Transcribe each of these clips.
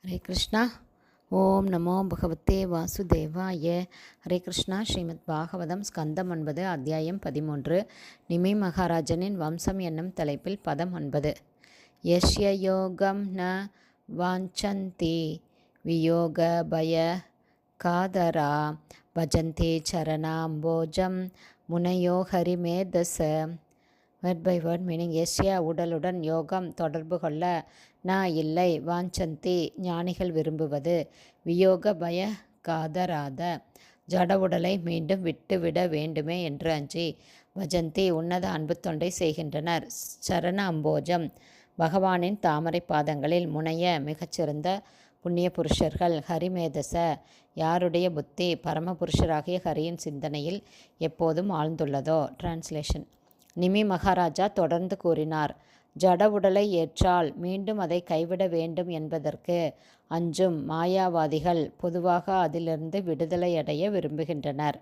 ஹரே கிருஷ்ணா. ஓம் நமோ பகவத்தே வாசுதேவாய. ஹரே கிருஷ்ணா. ஸ்ரீமத் பாகவதம் ஸ்கந்தம் 9 அத்தியாயம் 13 நிமி மகாராஜனின் வம்சம் என்னும் தலைப்பில் பதம் 9. யஸ்ய யோகம் ந வாஞ்சந்தி வியோக பய காதரா பஜந்தே சரணாம்போஜம் முனையோ ஹரிமேதச. Word by word meaning. எஸ்ய உடலுடன் யோகம் தொடர்பு கொள்ள நான் இல்லை, வாஞ்சந்தி ஞானிகள் விரும்புவது, வியோக பய காதராத ஜட உடலை மீண்டும் விட்டுவிட வேண்டுமே என்று அஞ்சி, பஜந்தி உன்னத அன்பு தொண்டை செய்கின்றனர், சரண அம்போஜம் பகவானின் தாமரை பாதங்களில் முனைய மிகச்சிறந்த புண்ணிய புருஷர்கள், ஹரிமேதச யாருடைய புத்தி பரமபுருஷராகிய ஹரியின் சிந்தனையில் எப்போதும் ஆழ்ந்துள்ளதோ. டிரான்ஸ்லேஷன். நிமி மகாராஜா தொடர்ந்து கூறினார், ஜட உடலை ஏற்றால் மீண்டும் அதை கைவிட வேண்டும் என்பதற்கு அஞ்சும் மாயாவாதிகள் பொதுவாக அதிலிருந்து விடுதலை அடைய விரும்புகின்றனர்.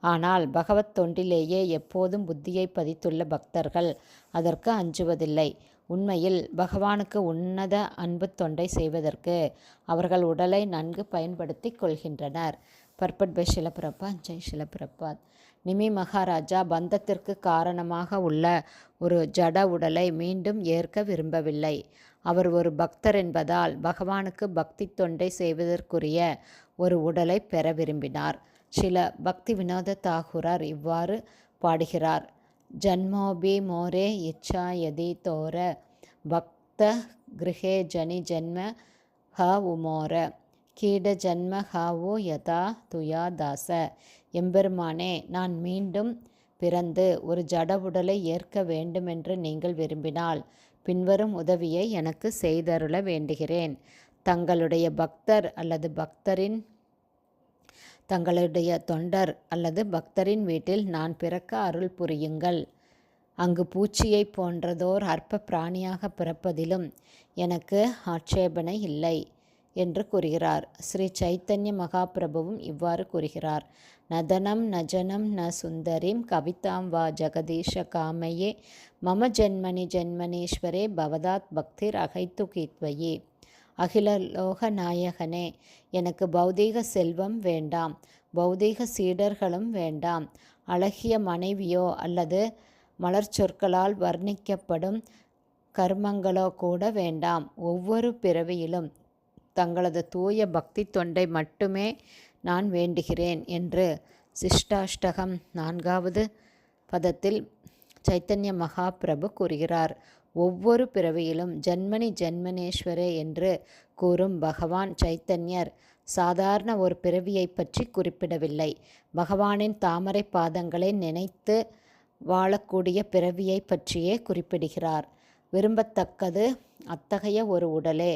ஆனால் பகவத் தொண்டிலேயே எப்போதும் புத்தியை பதித்துள்ள பக்தர்கள் அதற்கு அஞ்சுவதில்லை. உண்மையில் பகவானுக்கு உன்னத அன்பு தொண்டை செய்வதற்கு அவர்கள் உடலை நன்கு பயன்படுத்தி கொள்கின்றனர். பர்பட் பை ஷில பிரபாத். ஜெய் ஷில பிரபாத். நிமி மகாராஜா பந்தத்திற்கு காரணமாக உள்ள ஒரு ஜட உடலை மீண்டும் ஏற்க விரும்பவில்லை. அவர் ஒரு பக்தர் என்பதால் பகவானுக்கு பக்தி தொண்டை செய்வதற்குரிய ஒரு உடலை பெற விரும்பினார். சில பக்தி வினோத தாகூரார் இவ்வாறு பாடுகிறார். ஜன்மோபி மோரே இச்சா யதி தோர பக்த கிருஹே ஜனி ஜன்ம ஹ உமோர கீட ஜன்ம ஹாவோ யதா துயா தாச. எம்பெருமானே, நான் மீண்டும் பிறந்து ஒரு ஜட உடலை ஏற்க வேண்டுமென்று நீங்கள் விரும்பினால் பின்வரும் உதவியை எனக்கு செய்தருள வேண்டுகிறேன். தங்களுடைய பக்தர் அல்லது தங்களுடைய தொண்டர் அல்லது பக்தரின் வீட்டில் நான் பிறக்க அருள் புரியுங்கள். அங்கு பூச்சியை போன்றதோர் அற்ப பிராணியாக பிறப்பதிலும் எனக்கு ஆட்சேபனை இல்லை என்று கூறுகிறார். ஸ்ரீ சைத்தன்ய மகாபிரபுவும் இவ்வாறு கூறுகிறார். நதனம் நஜனம் ந சுந்தரிம் கவிதாம் வா ஜெகதீஷ காமையே மம ஜென்மனி ஜென்மனீஸ்வரே பவதாத் பக்திர் அகைத்து கீத்வயே. அகில லோக நாயகனே, எனக்கு பௌதீக செல்வம் வேண்டாம், பௌதீக சீடர்களும் வேண்டாம், அழகிய மனைவியோ அல்லது மலர்ச்சொற்களால் வர்ணிக்கப்படும் கர்மங்களோ கூட வேண்டாம். ஒவ்வொரு பிறவியிலும் தங்களது தூய பக்தி தொண்டை மட்டுமே நான் வேண்டுகிறேன் என்று சிஷ்டாஷ்டகம் 4வது பதத்தில் சைத்தன்ய மகாபிரபு கூறுகிறார். ஒவ்வொரு பிறவியிலும் ஜன்மனி ஜென்மனேஸ்வரே என்று கூறும் பகவான் சைத்தன்யர் சாதாரண ஒரு பிறவியை பற்றி குறிப்பிடவில்லை. பகவானின் தாமரை பாதங்களை நினைத்து வாழக்கூடிய பிறவியை பற்றியே குறிப்பிடுகிறார். விரும்பத்தக்கது அத்தகைய ஒரு உடலே.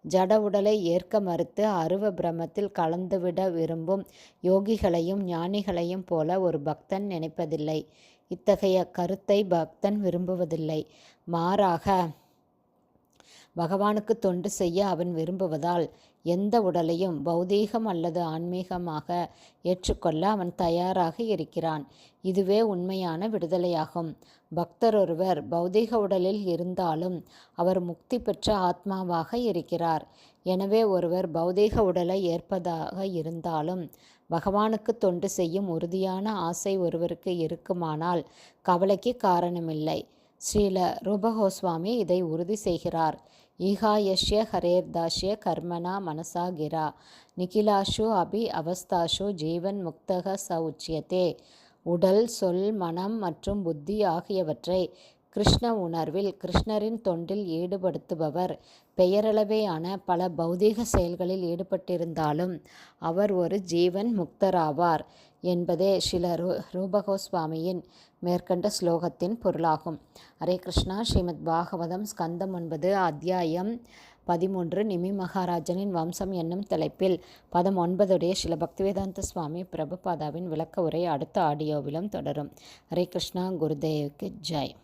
ஜட உடலை ஏற்க மறுத்து அருவ பிரமத்தில் கலந்துவிட விரும்பும் யோகிகளையும் ஞானிகளையும் போல ஒரு பக்தன் நினைப்பதில்லை. இத்தகைய கருத்தை பக்தன் விரும்புவதில்லை. மாறாக பகவானுக்கு தொண்டு செய்ய அவன் விரும்புவதால் எந்த உடலையும் பௌதீகம் அல்லது ஆன்மீகமாக ஏற்றுக்கொள்ள அவன் தயாராக இருக்கிறான். இதுவே உண்மையான விடுதலையாகும். பக்தர் ஒருவர் பௌதீக உடலில் இருந்தாலும் அவர் முக்தி பெற்ற ஆத்மாவாக இருக்கிறார். எனவே ஒருவர் பௌதீக உடலை ஏற்பதாக இருந்தாலும் பகவானுக்கு தொண்டு செய்யும் உறுதியான ஆசை ஒருவருக்கு இருக்குமானால் கவலைக்கு காரணமில்லை. ஸ்ரீல ரூபகோஸ்வாமி இதை உறுதி செய்கிறார். ஈகாயஷ்ய ஹரேர்தாஷ்ய கர்மனா மனசா கிரா நிகிலாஷு அபி அவஸ்தாஷு ஜீவன் முக்தக ச உச்சியதே. உடல், சொல், மனம் மற்றும் புத்தி ஆகியவற்றை கிருஷ்ண உணர்வில் கிருஷ்ணரின் தொண்டில் ஈடுபடுத்துபவர் பெயரளவேயான பல பௌதீக செயல்களில் ஈடுபட்டிருந்தாலும் அவர் ஒரு ஜீவன் முக்தராவார் என்பதே ஸ்ரீல ரூபகோஸ்வாமியின் மேற்கண்ட ஸ்லோகத்தின் பொருளாகும். ஹரே கிருஷ்ணா. ஸ்ரீமத் பாகவதம் ஸ்கந்தம் 9 அத்தியாயம் 13 நிமி மகாராஜனின் வம்சம் என்னும் தலைப்பில் பதம் 9 ஸ்ரீல பக்திவேதாந்த சுவாமி பிரபுபாதாவின் விளக்க உரை அடுத்த ஆடியோவிலும் தொடரும். ஹரே கிருஷ்ணா. குருதேவுக்கு ஜெய்.